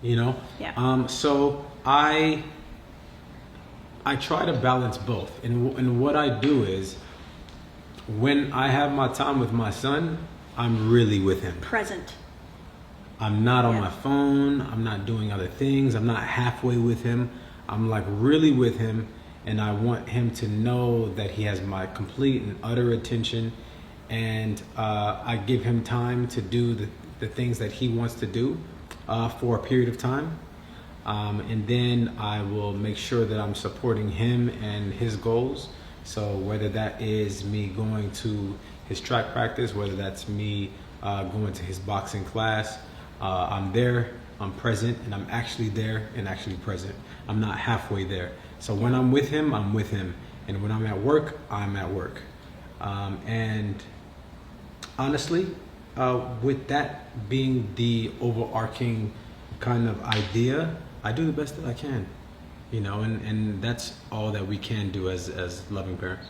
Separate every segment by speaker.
Speaker 1: you know?
Speaker 2: Yeah.
Speaker 1: So I try to balance both. And what I do is, when I have my time with my son, I'm really with him.
Speaker 2: Present.
Speaker 1: I'm not on my phone. I'm not doing other things. I'm not halfway with him. I'm like really with him. And I want him to know that he has my complete and utter attention. And I give him time to do the things that he wants to do for a period of time. And then I will make sure that I'm supporting him and his goals. So whether that is me going to his track practice, whether that's me going to his boxing class, I'm there, I'm present, and I'm actually there and actually present. I'm not halfway there. So when I'm with him, I'm with him. And when I'm at work, I'm at work. And honestly, with that being the overarching kind of idea, I do the best that I can, you know, and that's all that we can do as loving parents.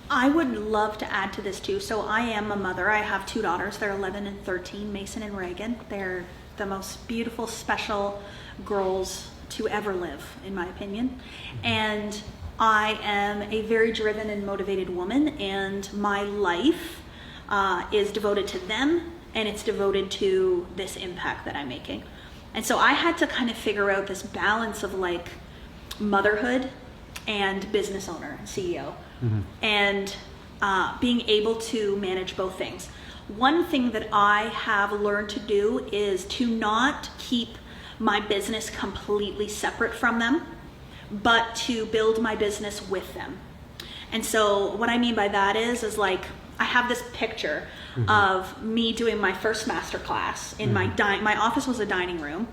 Speaker 2: I would love to add to this too. So I am a mother. I have 2 daughters. They're 11 and 13, Mason and Reagan. They're the most beautiful, special girls to ever live, in my opinion. And I am a very driven and motivated woman, and my life is devoted to them, and it's devoted to this impact that I'm making. And so I had to kind of figure out this balance of like motherhood and business owner and CEO, and being able to manage both things. One thing that I have learned to do is to not keep my business completely separate from them, but to build my business with them. And so what I mean by that is like, I have this picture of me doing my first master class in my office was a dining room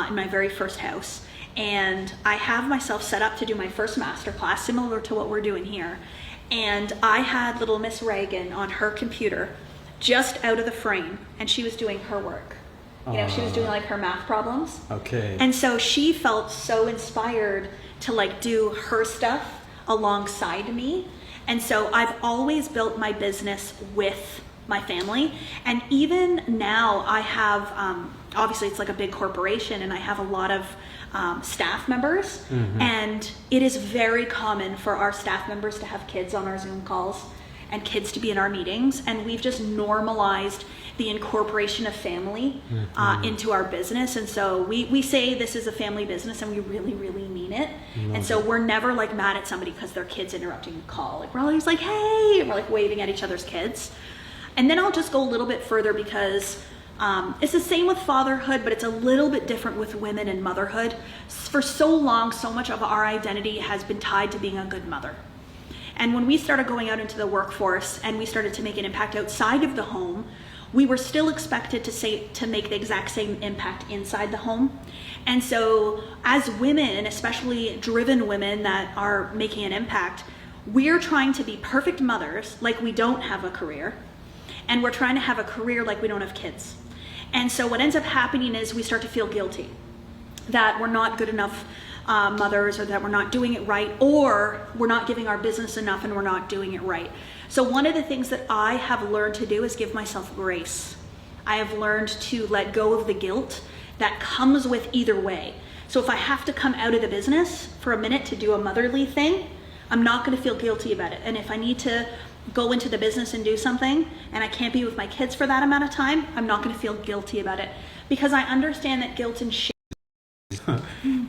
Speaker 2: in my very first house. And I have myself set up to do my first master class, similar to what we're doing here. And I had little Miss Reagan on her computer just out of the frame, and she was doing her work. You know, she was doing like her math problems.
Speaker 1: Okay.
Speaker 2: And so she felt so inspired to like do her stuff alongside me. And so I've always built my business with my family. And even now I have, obviously it's like a big corporation, and I have a lot of staff members. And it is very common for our staff members to have kids on our Zoom calls and kids to be in our meetings. And we've just normalized the incorporation of family into our business. And so we say this is a family business, and we really, really mean it. And so we're never like mad at somebody because their kid's interrupting a call. Like we're always like, hey, and we're like waving at each other's kids. And then I'll just go a little bit further because it's the same with fatherhood, but it's a little bit different with women and motherhood. For so long, so much of our identity has been tied to being a good mother. And when we started going out into the workforce and we started to make an impact outside of the home, we were still expected to make the exact same impact inside the home. And so as women, and especially driven women that are making an impact, we're trying to be perfect mothers like we don't have a career. And we're trying to have a career like we don't have kids. And so what ends up happening is we start to feel guilty that we're not good enough mothers, or that we're not doing it right, or we're not giving our business enough and we're not doing it right. So one of the things that I have learned to do is give myself grace. I have learned to let go of the guilt that comes with either way. So if I have to come out of the business for a minute to do a motherly thing, I'm not going to feel guilty about it. And if I need to go into the business and do something and I can't be with my kids for that amount of time, I'm not going to feel guilty about it, because I understand that guilt and shame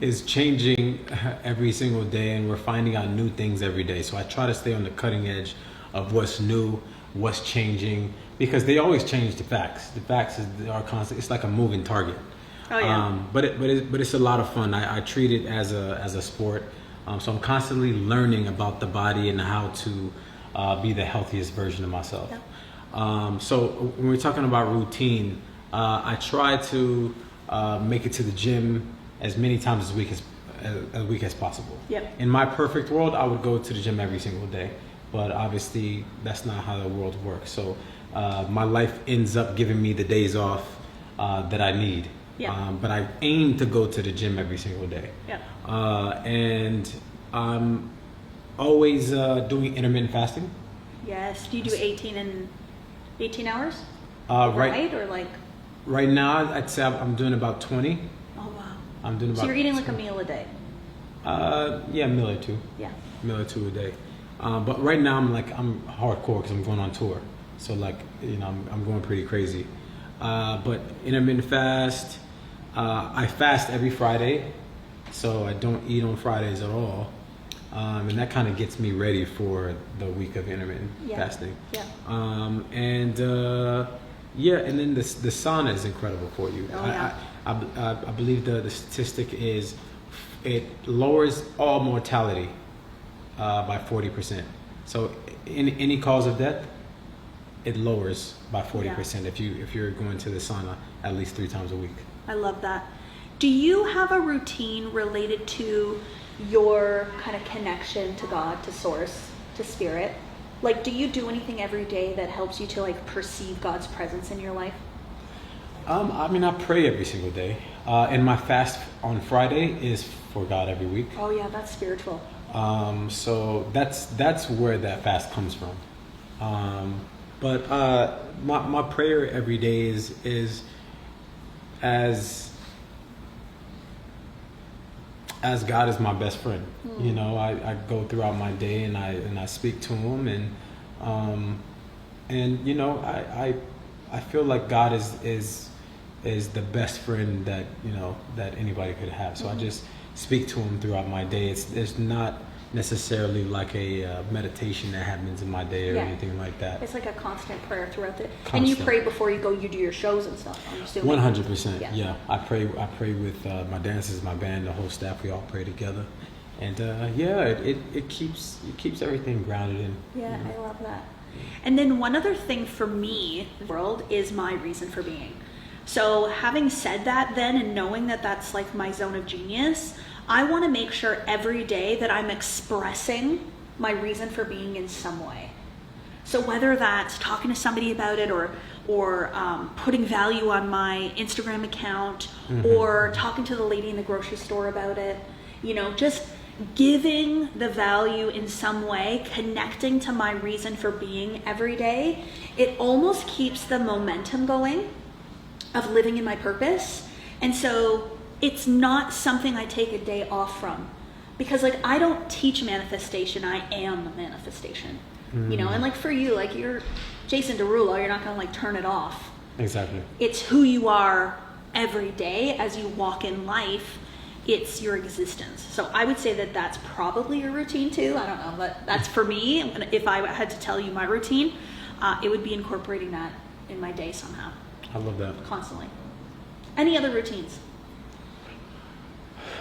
Speaker 1: is changing every single day, and we're finding out new things every day. So I try to stay on the cutting edge of what's new, what's changing, because they always change the facts. The facts are constant. It's like a moving target.
Speaker 2: Oh, yeah.
Speaker 1: But it's a lot of fun. I treat it as a sport. So I'm constantly learning about the body and how to be the healthiest version of myself.
Speaker 2: Yeah.
Speaker 1: So when we're talking about routine, I try to make it to the gym as many times a week as possible.
Speaker 2: Yep.
Speaker 1: In my perfect world, I would go to the gym every single day, but obviously that's not how the world works. So my life ends up giving me the days off that I need.
Speaker 2: Yeah.
Speaker 1: But I aim to go to the gym every single day.
Speaker 2: Yeah.
Speaker 1: And I'm always doing intermittent fasting.
Speaker 2: Yes. Do you do 18 hours?
Speaker 1: Right.
Speaker 2: Right? Or like?
Speaker 1: Right now, I'd say I'm doing about 20. I'm doing about.
Speaker 2: So you're eating like a meal a day.
Speaker 1: Yeah, a meal or two.
Speaker 2: Yeah.
Speaker 1: Meal or two a day. But right now I'm hardcore because I'm going on tour. So I'm going pretty crazy. But intermittent fast, I fast every Friday, so I don't eat on Fridays at all. And that kind of gets me ready for the week of intermittent fasting.
Speaker 2: Yeah.
Speaker 1: And then the sauna is incredible for you.
Speaker 2: Oh, yeah.
Speaker 1: I believe the statistic is it lowers all mortality by 40%. So any cause of death, it lowers by 40% if you're going to the sauna at least 3 times a week.
Speaker 2: I love that. Do you have a routine related to your kind of connection to God, to source, to spirit? Like, do you do anything every day that helps you to like perceive God's presence in your life?
Speaker 1: I pray every single day. And my fast on Friday is for God every week.
Speaker 2: Oh yeah, that's spiritual.
Speaker 1: So that's where that fast comes from. But my prayer every day is as God is my best friend. You know, I go throughout my day and I speak to him and you know I feel like God is the best friend that that anybody could have. So I just speak to him throughout my day. It's not necessarily like a meditation that happens in my day or anything like that.
Speaker 2: It's like a constant prayer throughout the. And you pray before you do your shows and stuff. I'm assuming.
Speaker 1: 100%. Yeah. I pray with my dancers, my band, the whole staff. We all pray together, and it keeps everything grounded in.
Speaker 2: Yeah, I love that. And then one other thing for me, the world is my reason for being. So having said that, then, and knowing that that's like my zone of genius, I want to make sure every day that I'm expressing my reason for being in some way. So whether that's talking to somebody about it or putting value on my Instagram account or talking to the lady in the grocery store about it, just giving the value in some way, connecting to my reason for being every day, it almost keeps the momentum going of living in my purpose. And so it's not something I take a day off from, because I don't teach manifestation, I am the manifestation. And like for you, like you're Jason Derulo, you're not gonna turn it off.
Speaker 1: Exactly.
Speaker 2: It's who you are every day as you walk in life. It's your existence. So I would say that that's probably your routine too. I don't know, but that's for me. If I had to tell you my routine, it would be incorporating that in my day somehow.
Speaker 1: I love that.
Speaker 2: Constantly. Any other routines?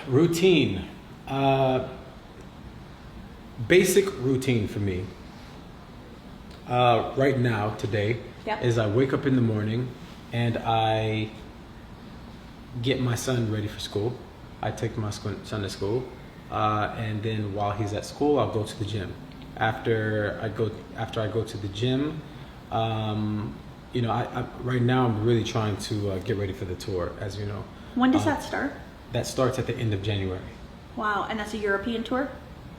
Speaker 1: Routine. Basic routine for me. Right now, today, is I wake up in the morning and I get my son ready for school. I take my son to school, and then while he's at school, I'll go to the gym. After I go to the gym, I right now I'm really trying to get ready for the tour, as you know.
Speaker 2: When does that start?
Speaker 1: That starts at the end of January.
Speaker 2: Wow, and that's a European tour?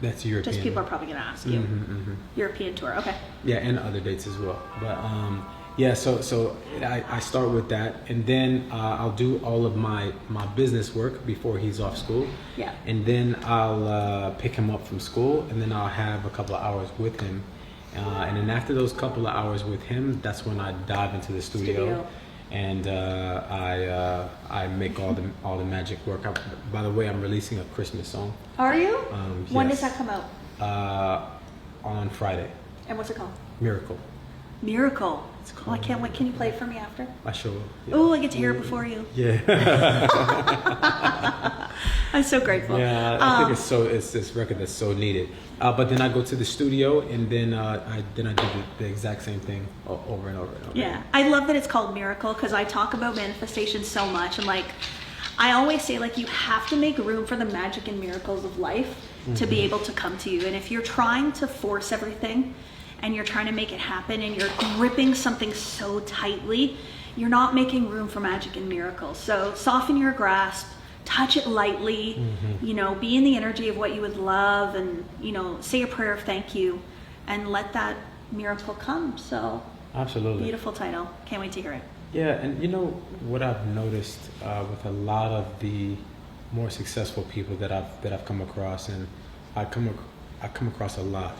Speaker 1: That's European.
Speaker 2: Just people are probably going to ask you. European tour, okay.
Speaker 1: Yeah, and other dates as well. But so I start with that, and then I'll do all of my business work before he's off school.
Speaker 2: Yeah.
Speaker 1: And then I'll pick him up from school, and then I'll have a couple of hours with him. And then after those couple of hours with him, that's when I dive into the studio. And I make all the magic work. By the way, I'm releasing a Christmas song.
Speaker 2: Are you? When
Speaker 1: Yes.
Speaker 2: does that come out?
Speaker 1: On Friday.
Speaker 2: And what's it called?
Speaker 1: Miracle.
Speaker 2: Miracle.
Speaker 1: It's
Speaker 2: Oh, I
Speaker 1: called
Speaker 2: can't wait. Can you play it for me after?
Speaker 1: I sure will. Yeah.
Speaker 2: Oh, I get to hear it before you.
Speaker 1: Yeah.
Speaker 2: I'm so grateful.
Speaker 1: Yeah, I think it's this record that's so needed. But then I go to the studio, and then I do the exact same thing over and over and over.
Speaker 2: Yeah, I love that it's called Miracle, because I talk about manifestation so much, and I always say you have to make room for the magic and miracles of life to be able to come to you. And if you're trying to force everything and you're trying to make it happen and you're gripping something so tightly, you're not making room for magic and miracles. So soften your grasp, touch it lightly, be in the energy of what you would love, and say a prayer of thank you and let that miracle come. So
Speaker 1: Absolutely.
Speaker 2: Beautiful title. Can't wait to hear it.
Speaker 1: Yeah, and what I've noticed with a lot of the more successful people that I've come across, and I come across a lot.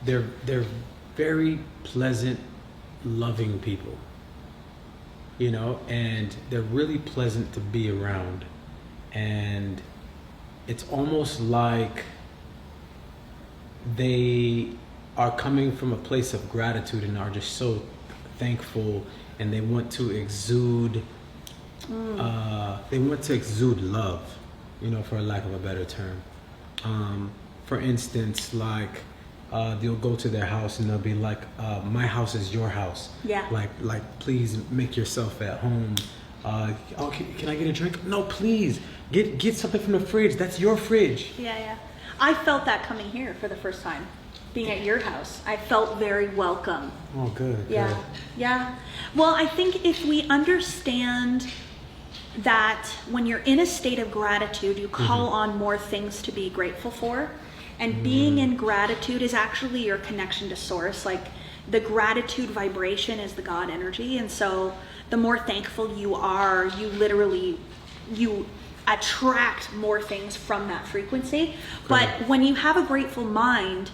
Speaker 1: They're very pleasant, loving people, you know, and they're really pleasant to be around. And it's almost like they are coming from a place of gratitude and are just so thankful, and they want to exude love, you know, for lack of a better term. For instance, like they'll go to their house and they'll be like, my house is your house.
Speaker 2: Yeah.
Speaker 1: Like please make yourself at home. Can I get a drink? No, please. Get something from the fridge. That's your fridge.
Speaker 2: Yeah. I felt that coming here for the first time, being at your house. I felt very welcome.
Speaker 1: Oh, good.
Speaker 2: Yeah.
Speaker 1: Good.
Speaker 2: Yeah. Well, I think if we understand that when you're in a state of gratitude, you call on more things to be grateful for. And being in gratitude is actually your connection to source. Like the gratitude vibration is the God energy. And so the more thankful you are, you attract more things from that frequency. But when you have a grateful mind,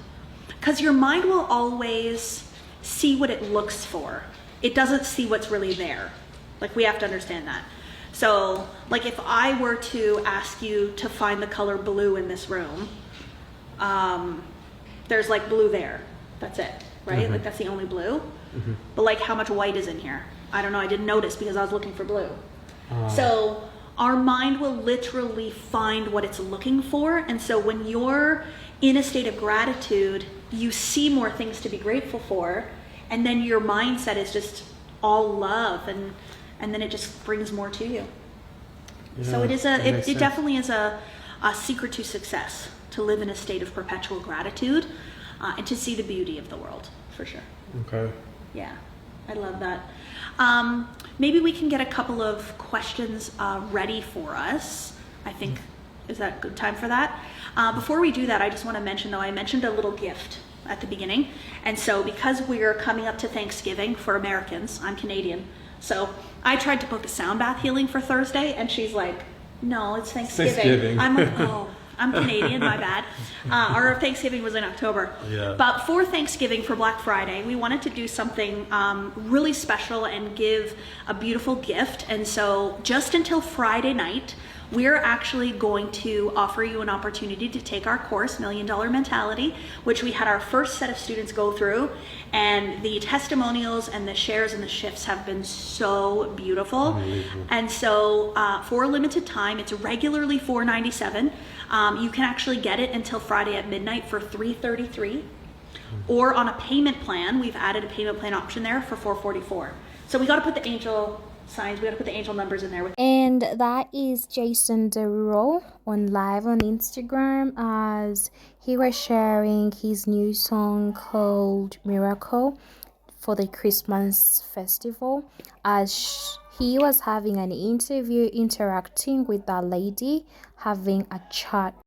Speaker 2: because your mind will always see what it looks for. It doesn't see what's really there. Like we have to understand that. So like if I were to ask you to find the color blue in this room, there's like blue there. That's it, right? Like that's the only blue. But like how much white is in here? I don't know. I didn't notice because I was looking for blue. So our mind will literally find what it's looking for. And so when you're in a state of gratitude, you see more things to be grateful for. And then your mindset is just all love. And then it just brings more to you.
Speaker 1: Yeah,
Speaker 2: So it
Speaker 1: it
Speaker 2: definitely is a secret to success, to live in a state of perpetual gratitude and to see the beauty of the world, for sure.
Speaker 1: Okay.
Speaker 2: Yeah, I love that. Maybe we can get a couple of questions ready for us. I think, is that a good time for that? Before we do that, I just want to mention, though, I mentioned a little gift at the beginning. And so because we're coming up to Thanksgiving for Americans, I'm Canadian. So I tried to book a sound bath healing for Thursday, and she's like, no, it's Thanksgiving. I'm like, oh, I'm Canadian, my bad. Our Thanksgiving was in October.
Speaker 1: Yeah.
Speaker 2: But for Thanksgiving, for Black Friday, we wanted to do something really special and give a beautiful gift. And so just until Friday night, we're actually going to offer you an opportunity to take our course, $1 Million Mentality, which we had our first set of students go through. And the testimonials and the shares and the shifts have been so beautiful. And so for a limited time, it's regularly $497. You can actually get it until Friday at midnight for $333. Or on a payment plan, we've added a payment plan option there for $444. So we got to put the angel signs, we got to put the angel numbers in there.
Speaker 3: And that is Jason Derulo on live on Instagram, as he was sharing his new song called Miracle for the Christmas festival, as he was having an interview interacting with that lady, having a chat